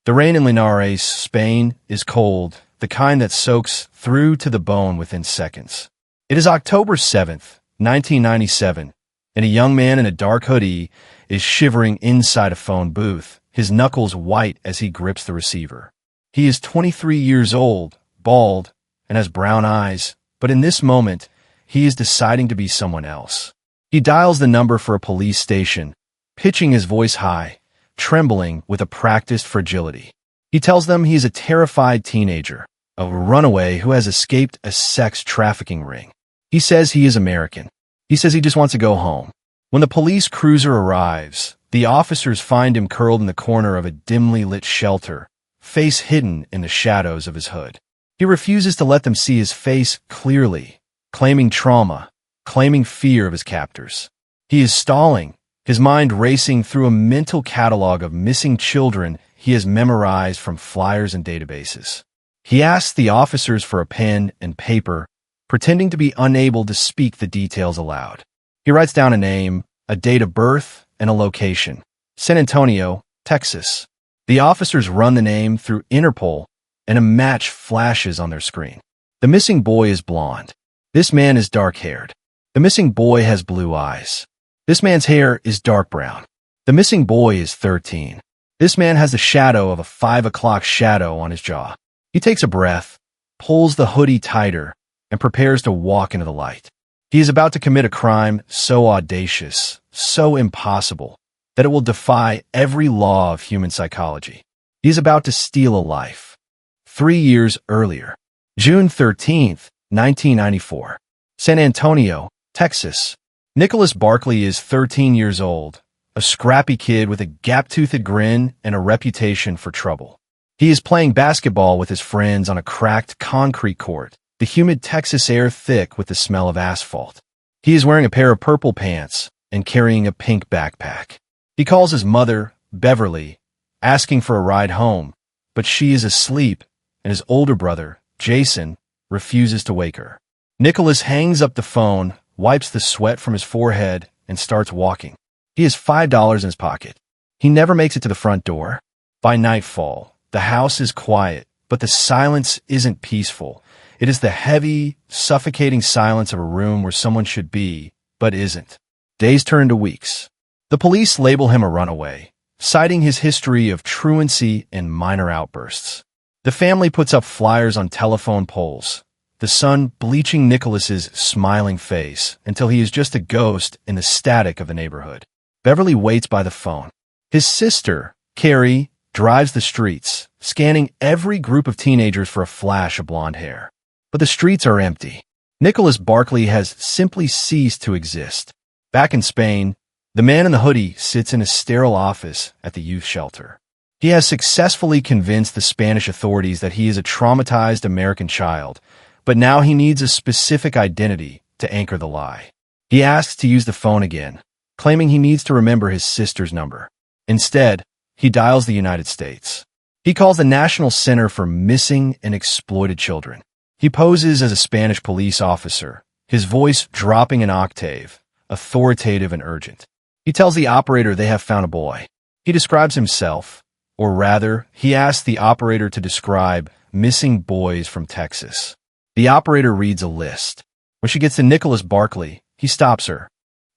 The rain in Linares, Spain, is cold, the kind that soaks through to the bone within seconds. It is October 7th, 1997, and a young man in a dark hoodie is shivering inside a phone booth, his knuckles white as he grips the receiver. He is 23 years old, bald, and has brown eyes, but in this moment, he is deciding to be someone else. He dials the number for a police station, pitching his voice high, trembling with a practiced fragility. He tells them he is a terrified teenager, a runaway who has escaped a sex trafficking ring. He says he is American. He says he just wants to go home. When the police cruiser arrives, the officers find him curled in the corner of a dimly lit shelter, face hidden in the shadows of his hood. He refuses to let them see his face clearly, claiming trauma, claiming fear of his captors. He is stalling, his mind racing through a mental catalog of missing children he has memorized from flyers and databases. He asks the officers for a pen and paper, pretending to be unable to speak the details aloud. He writes down a name, a date of birth, and a location: San Antonio, Texas. The officers run the name through Interpol, and a match flashes on their screen. The missing boy is blonde. This man is dark-haired. The missing boy has blue eyes. This man's hair is dark brown. The missing boy is 13. This man has the shadow of a 5 o'clock shadow on his jaw. He takes a breath, pulls the hoodie tighter, and prepares to walk into the light. He is about to commit a crime so audacious, so impossible, that it will defy every law of human psychology. He is about to steal a life. 3 years earlier, June 13th, 1994, San Antonio, Texas. Nicholas Barkley is 13 years old, a scrappy kid with a gap-toothed grin and a reputation for trouble. He is playing basketball with his friends on a cracked concrete court, the humid Texas air thick with the smell of asphalt. He is wearing a pair of purple pants and carrying a pink backpack. He calls his mother, Beverly, asking for a ride home, but she is asleep, and his older brother, Jason, refuses to wake her. Nicholas hangs up the phone, wipes the sweat from his forehead, and starts walking. He has $5 in his pocket. He never makes it to the front door. By nightfall, the house is quiet, but the silence isn't peaceful. It is the heavy, suffocating silence of a room where someone should be, but isn't. Days turn to weeks. The police label him a runaway, citing his history of truancy and minor outbursts. The family puts up flyers on telephone poles, the sun bleaching Nicholas's smiling face until he is just a ghost in the static of the neighborhood. Beverly waits by the phone. His sister, Carrie, drives the streets, scanning every group of teenagers for a flash of blonde hair. But the streets are empty. Nicholas Barkley has simply ceased to exist. Back in Spain, the man in the hoodie sits in a sterile office at the youth shelter. He has successfully convinced the Spanish authorities that he is a traumatized American child, but now he needs a specific identity to anchor the lie. He asks to use the phone again, claiming he needs to remember his sister's number. Instead, he dials the United States. He calls the National Center for Missing and Exploited Children. He poses as a Spanish police officer, his voice dropping an octave, authoritative and urgent. He tells the operator they have found a boy. He describes himself, or rather, he asks the operator to describe missing boys from Texas. The operator reads a list. When she gets to Nicholas Barkley, he stops her.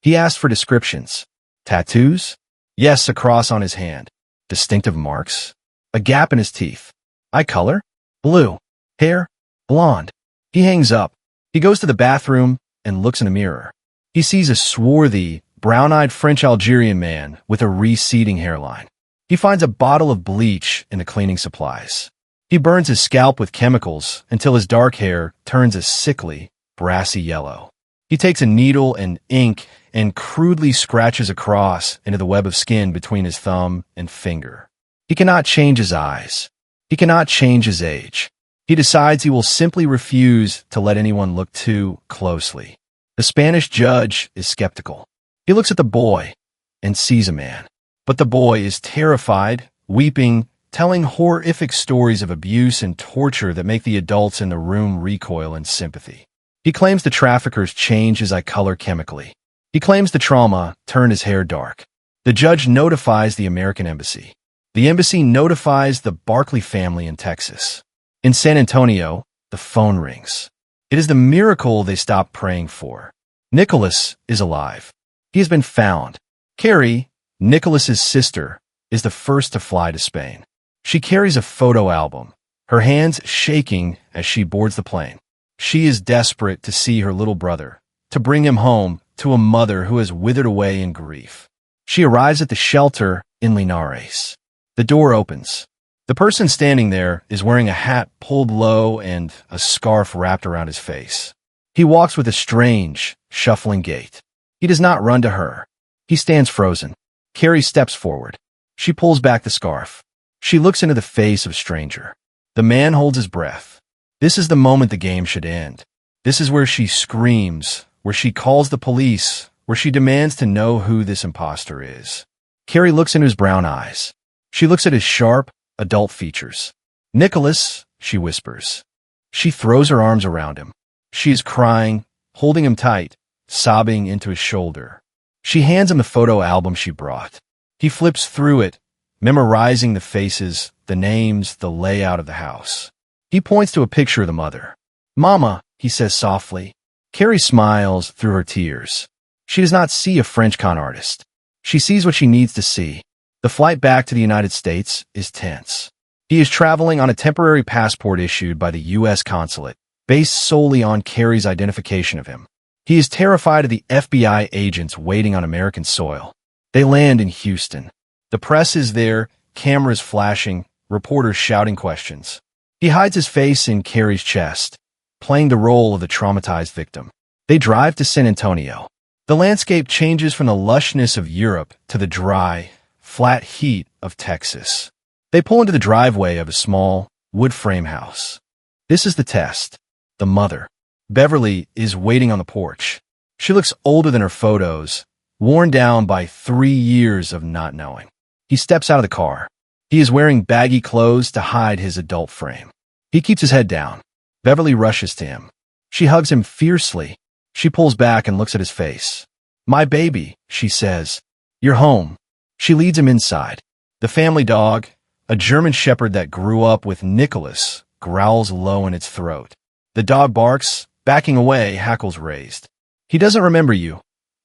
He asks for descriptions. Tattoos? Yes, a cross on his hand. Distinctive marks? A gap in his teeth. Eye color? Blue. Hair? Blonde. He hangs up. He goes to the bathroom and looks in a mirror. He sees a swarthy, brown-eyed French-Algerian man with a receding hairline. He finds a bottle of bleach in the cleaning supplies. He burns his scalp with chemicals until his dark hair turns a sickly, brassy yellow. He takes a needle and ink and crudely scratches a cross into the web of skin between his thumb and finger. He cannot change his eyes. He cannot change his age. He decides he will simply refuse to let anyone look too closely. The Spanish judge is skeptical. He looks at the boy and sees a man. But the boy is terrified, weeping, telling horrific stories of abuse and torture that make the adults in the room recoil in sympathy. He claims the traffickers changed his eye color chemically. He claims the trauma turned his hair dark. The judge notifies the American embassy. The embassy notifies the Barkley family in Texas. In San Antonio, the phone rings. It is the miracle they stopped praying for. Nicholas is alive. He has been found. Carrie, Nicholas's sister, is the first to fly to Spain. She carries a photo album, her hands shaking as she boards the plane. She is desperate to see her little brother, to bring him home to a mother who has withered away in grief. She arrives at the shelter in Linares. The door opens. The person standing there is wearing a hat pulled low and a scarf wrapped around his face. He walks with a strange, shuffling gait. He does not run to her. He stands frozen. Carrie steps forward. She pulls back the scarf. She looks into the face of a stranger. The man holds his breath. This is the moment the game should end. This is where she screams, where she calls the police, where she demands to know who this imposter is. Carrie looks into his brown eyes. She looks at his sharp, adult features. "Nicholas," she whispers. She throws her arms around him. She is crying, holding him tight, sobbing into his shoulder. She hands him the photo album she brought. He flips through it, memorizing the faces, the names, the layout of the house. He points to a picture of the mother. "Mama," he says softly. Carrie smiles through her tears. She does not see a French con artist. She sees what she needs to see. The flight back to the United States is tense. He is traveling on a temporary passport issued by the U.S. consulate, based solely on Carrie's identification of him. He is terrified of the FBI agents waiting on American soil. They land in Houston. The press is there, cameras flashing, reporters shouting questions. He hides his face in Carrie's chest, playing the role of the traumatized victim. They drive to San Antonio. The landscape changes from the lushness of Europe to the dry, flat heat of Texas. They pull into the driveway of a small, wood frame house. This is the test. The mother, Beverly, is waiting on the porch. She looks older than her photos, worn down by 3 years of not knowing. He steps out of the car. He is wearing baggy clothes to hide his adult frame. He keeps his head down. Beverly rushes to him. She hugs him fiercely. She pulls back and looks at his face. "My baby," she says. "You're home." She leads him inside. The family dog, a German shepherd that grew up with Nicholas, growls low in its throat. The dog barks, backing away, hackles raised. "He doesn't remember you,"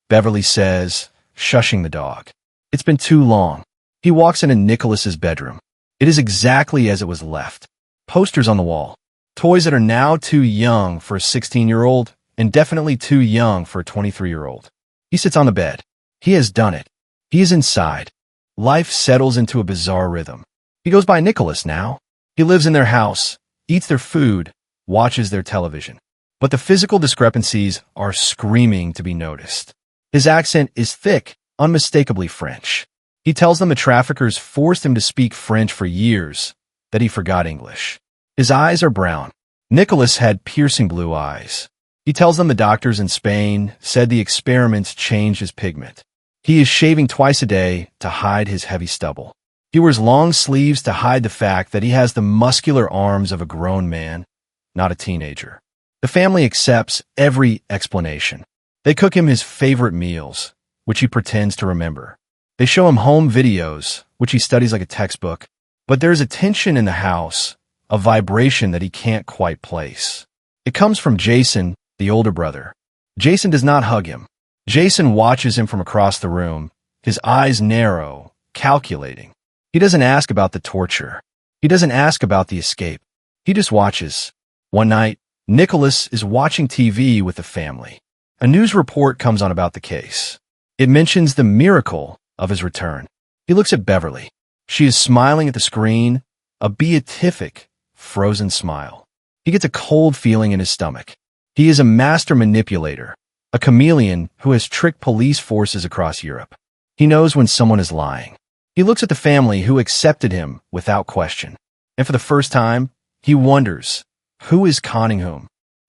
Beverly says, shushing the dog. "It's been too long." He walks into Nicholas's bedroom. It is exactly as it was left. Posters on the wall. Toys that are now too young for a 16-year-old and definitely too young for a 23-year-old. He sits on the bed. He has done it. He is inside. Life settles into a bizarre rhythm. He goes by Nicholas now. He lives in their house, eats their food, watches their television. But the physical discrepancies are screaming to be noticed. His accent is thick, unmistakably French. He tells them the traffickers forced him to speak French for years, that he forgot English. His eyes are brown. Nicholas had piercing blue eyes. He tells them the doctors in Spain said the experiments changed his pigment. He is shaving twice a day to hide his heavy stubble. He wears long sleeves to hide the fact that he has the muscular arms of a grown man, not a teenager. The family accepts every explanation. They cook him his favorite meals, which he pretends to remember. They show him home videos, which he studies like a textbook. But there is a tension in the house, a vibration that he can't quite place. It comes from Jason, the older brother. Jason does not hug him. Jason watches him from across the room, his eyes narrow, calculating. He doesn't ask about the torture. He doesn't ask about the escape. He just watches. One night, Nicholas is watching TV with the family. A news report comes on about the case. It mentions the miracle of his return. He looks at Beverly. She is smiling at the screen, a beatific, frozen smile. He gets a cold feeling in his stomach. He is a master manipulator, a chameleon who has tricked police forces across Europe. He knows when someone is lying. He looks at the family who accepted him without question. And for the first time, he wonders, who is conning whom?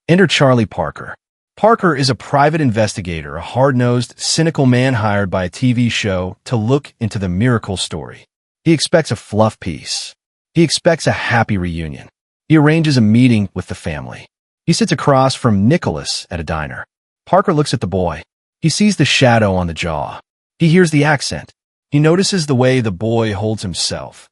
Enter Charlie Parker. Parker is a private investigator, a hard-nosed, cynical man hired by a TV show to look into the miracle story. He expects a fluff piece. He expects a happy reunion. He arranges a meeting with the family. He sits across from Nicholas at a diner. Parker looks at the boy. He sees the shadow on the jaw. He hears the accent. He notices the way the boy holds himself,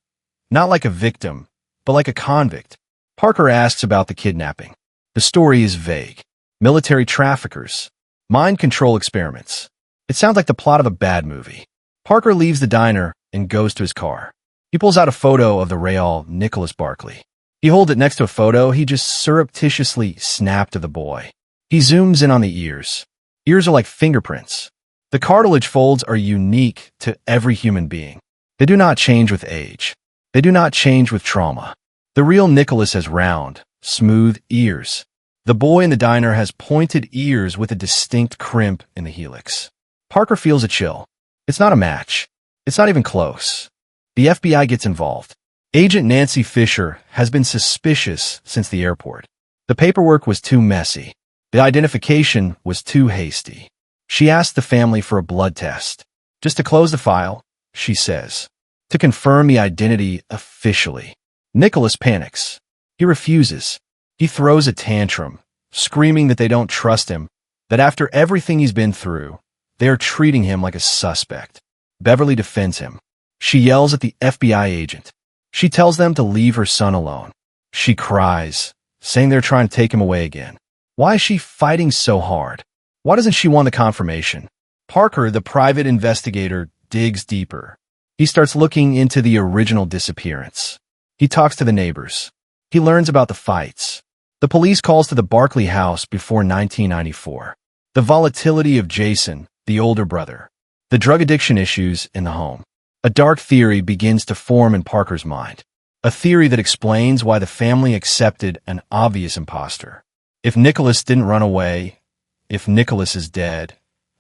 Not like a victim, but like a convict. Parker asks about the kidnapping. The story is vague. Military traffickers. Mind control experiments. It sounds like the plot of a bad movie. Parker leaves the diner and goes to his car. He pulls out a photo of the real Nicholas Barkley. He holds it next to a photo he just surreptitiously snapped of the boy. He zooms in on the ears. Ears are like fingerprints. The cartilage folds are unique to every human being. They do not change with age. They do not change with trauma. The real Nicholas has round, smooth ears. The boy in the diner has pointed ears with a distinct crimp in the helix. Parker feels a chill. It's not a match. It's not even close. The FBI gets involved. Agent Nancy Fisher has been suspicious since the airport. The paperwork was too messy. The identification was too hasty. She asked the family for a blood test. Just to close the file, she says. To confirm the identity officially. Nicholas panics. He refuses. He throws a tantrum, screaming that they don't trust him, that after everything he's been through, they are treating him like a suspect. Beverly defends him. She yells at the FBI agent. She tells them to leave her son alone. She cries, saying they're trying to take him away again. Why is she fighting so hard? Why doesn't she want the confirmation? Parker, the private investigator, digs deeper. He starts looking into the original disappearance. He talks to the neighbors. He learns about the fights. The police calls to the Barkley house before 1994. The volatility of Jason, the older brother. The drug addiction issues in the home. A dark theory begins to form in Parker's mind. A theory that explains why the family accepted an obvious imposter. If Nicholas didn't run away, if Nicholas is dead,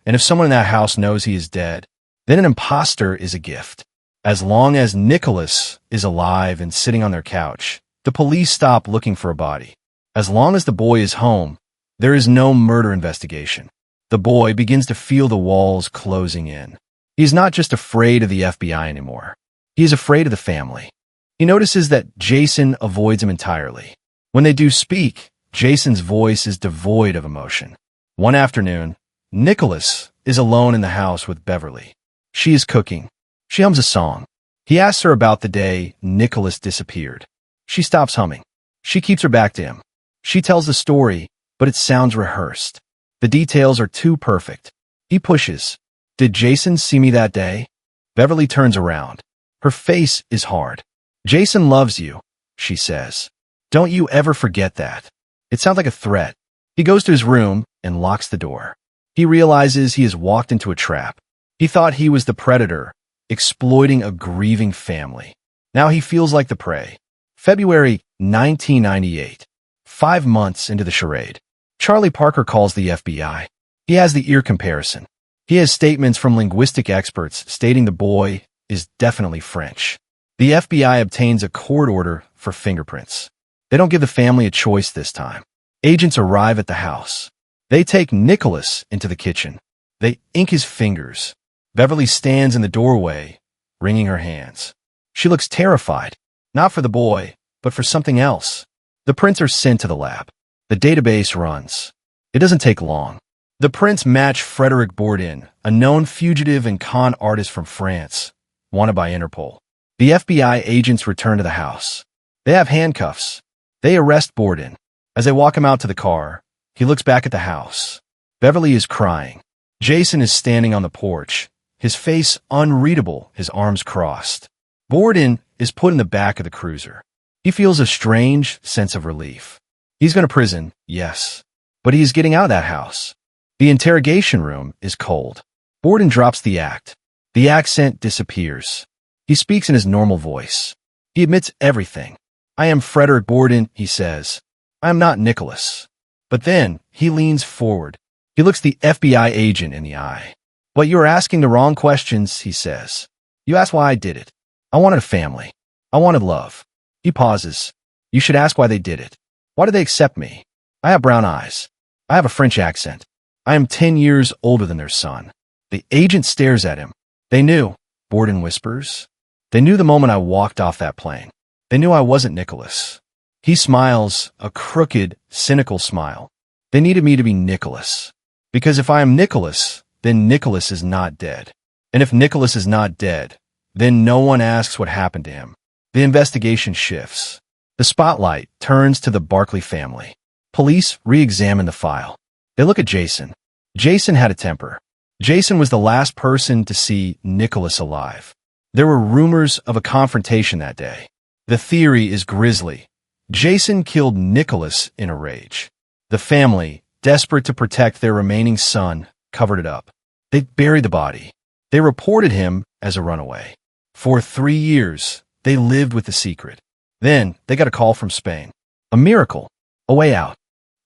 and if someone in that house knows he is dead, then an imposter is a gift. As long as Nicholas is alive and sitting on their couch, the police stop looking for a body. As long as the boy is home, there is no murder investigation. The boy begins to feel the walls closing in. He is not just afraid of the FBI anymore. He is afraid of the family. He notices that Jason avoids him entirely. When they do speak, Jason's voice is devoid of emotion. One afternoon, Nicholas is alone in the house with Beverly. She is cooking. She hums a song. He asks her about the day Nicholas disappeared. She stops humming. She keeps her back to him. She tells the story, but it sounds rehearsed. The details are too perfect. He pushes. Did Jason see me that day? Beverly turns around. Her face is hard. Jason loves you, she says. Don't you ever forget that. It sounds like a threat. He goes to his room and locks the door. He realizes he has walked into a trap. He thought he was the predator, exploiting a grieving family. Now he feels like the prey. February 1998. 5 months into the charade. Charlie Parker calls the FBI. He has the ear comparison. He has statements from linguistic experts stating the boy is definitely French. The FBI obtains a court order for fingerprints. They don't give the family a choice this time. Agents arrive at the house. They take Nicholas into the kitchen. They ink his fingers. Beverly stands in the doorway, wringing her hands. She looks terrified, not for the boy, but for something else. The prints are sent to the lab. The database runs. It doesn't take long. The prints match Frederic Bourdin, a known fugitive and con artist from France, wanted by Interpol. The FBI agents return to the house. They have handcuffs. They arrest Bourdin. As they walk him out to the car, he looks back at the house. Beverly is crying. Jason is standing on the porch, his face unreadable, his arms crossed. Bourdin is put in the back of the cruiser. He feels a strange sense of relief. He's going to prison, yes, but he is getting out of that house. The interrogation room is cold. Bourdin drops the act. The accent disappears. He speaks in his normal voice. He admits everything. I am Frederic Bourdin, he says. I am not Nicholas. But then he leans forward. He looks the FBI agent in the eye. But you are asking the wrong questions, he says. You asked why I did it. I wanted a family. I wanted love. He pauses. You should ask why they did it. Why did they accept me? I have brown eyes. I have a French accent. I am 10 years older than their son. The agent stares at him. They knew, Bourdin whispers. They knew the moment I walked off that plane. They knew I wasn't Nicholas. He smiles, a crooked, cynical smile. They needed me to be Nicholas. Because if I am Nicholas, then Nicholas is not dead. And if Nicholas is not dead, then no one asks what happened to him. The investigation shifts. The spotlight turns to the Barkley family. Police re-examine the file. They look at Jason. Jason had a temper. Jason was the last person to see Nicholas alive. There were rumors of a confrontation that day. The theory is grisly. Jason killed Nicholas in a rage. The family, desperate to protect their remaining son, covered it up. They buried the body. They reported him as a runaway. For 3 years, they lived with the secret. Then, they got a call from Spain. A miracle. A way out.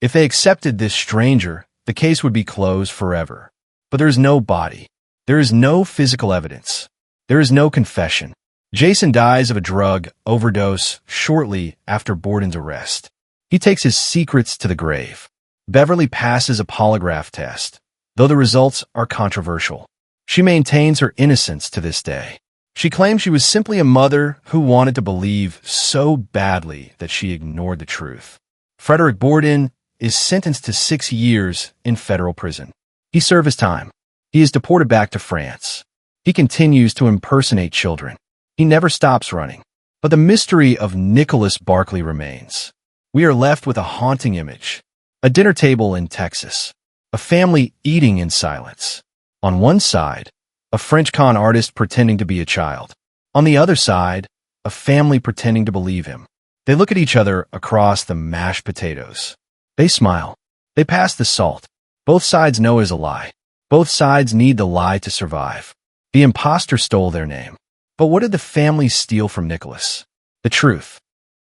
If they accepted this stranger, the case would be closed forever. But there is no body. There is no physical evidence. There is no confession. Jason dies of a drug overdose shortly after Borden's arrest. He takes his secrets to the grave. Beverly passes a polygraph test, though the results are controversial. She maintains her innocence to this day. She claims she was simply a mother who wanted to believe so badly that she ignored the truth. Frederick Borden is sentenced to 6 years in federal prison. He served his time. He is deported back to France. He continues to impersonate children. He never stops running. But the mystery of Nicholas Barkley remains. We are left with a haunting image. A dinner table in Texas. A family eating in silence. On one side, a French con artist pretending to be a child. On the other side, a family pretending to believe him. They look at each other across the mashed potatoes. They smile. They pass the salt. Both sides know it is a lie. Both sides need the lie to survive. The imposter stole their name. But what did the family steal from Nicholas? The truth.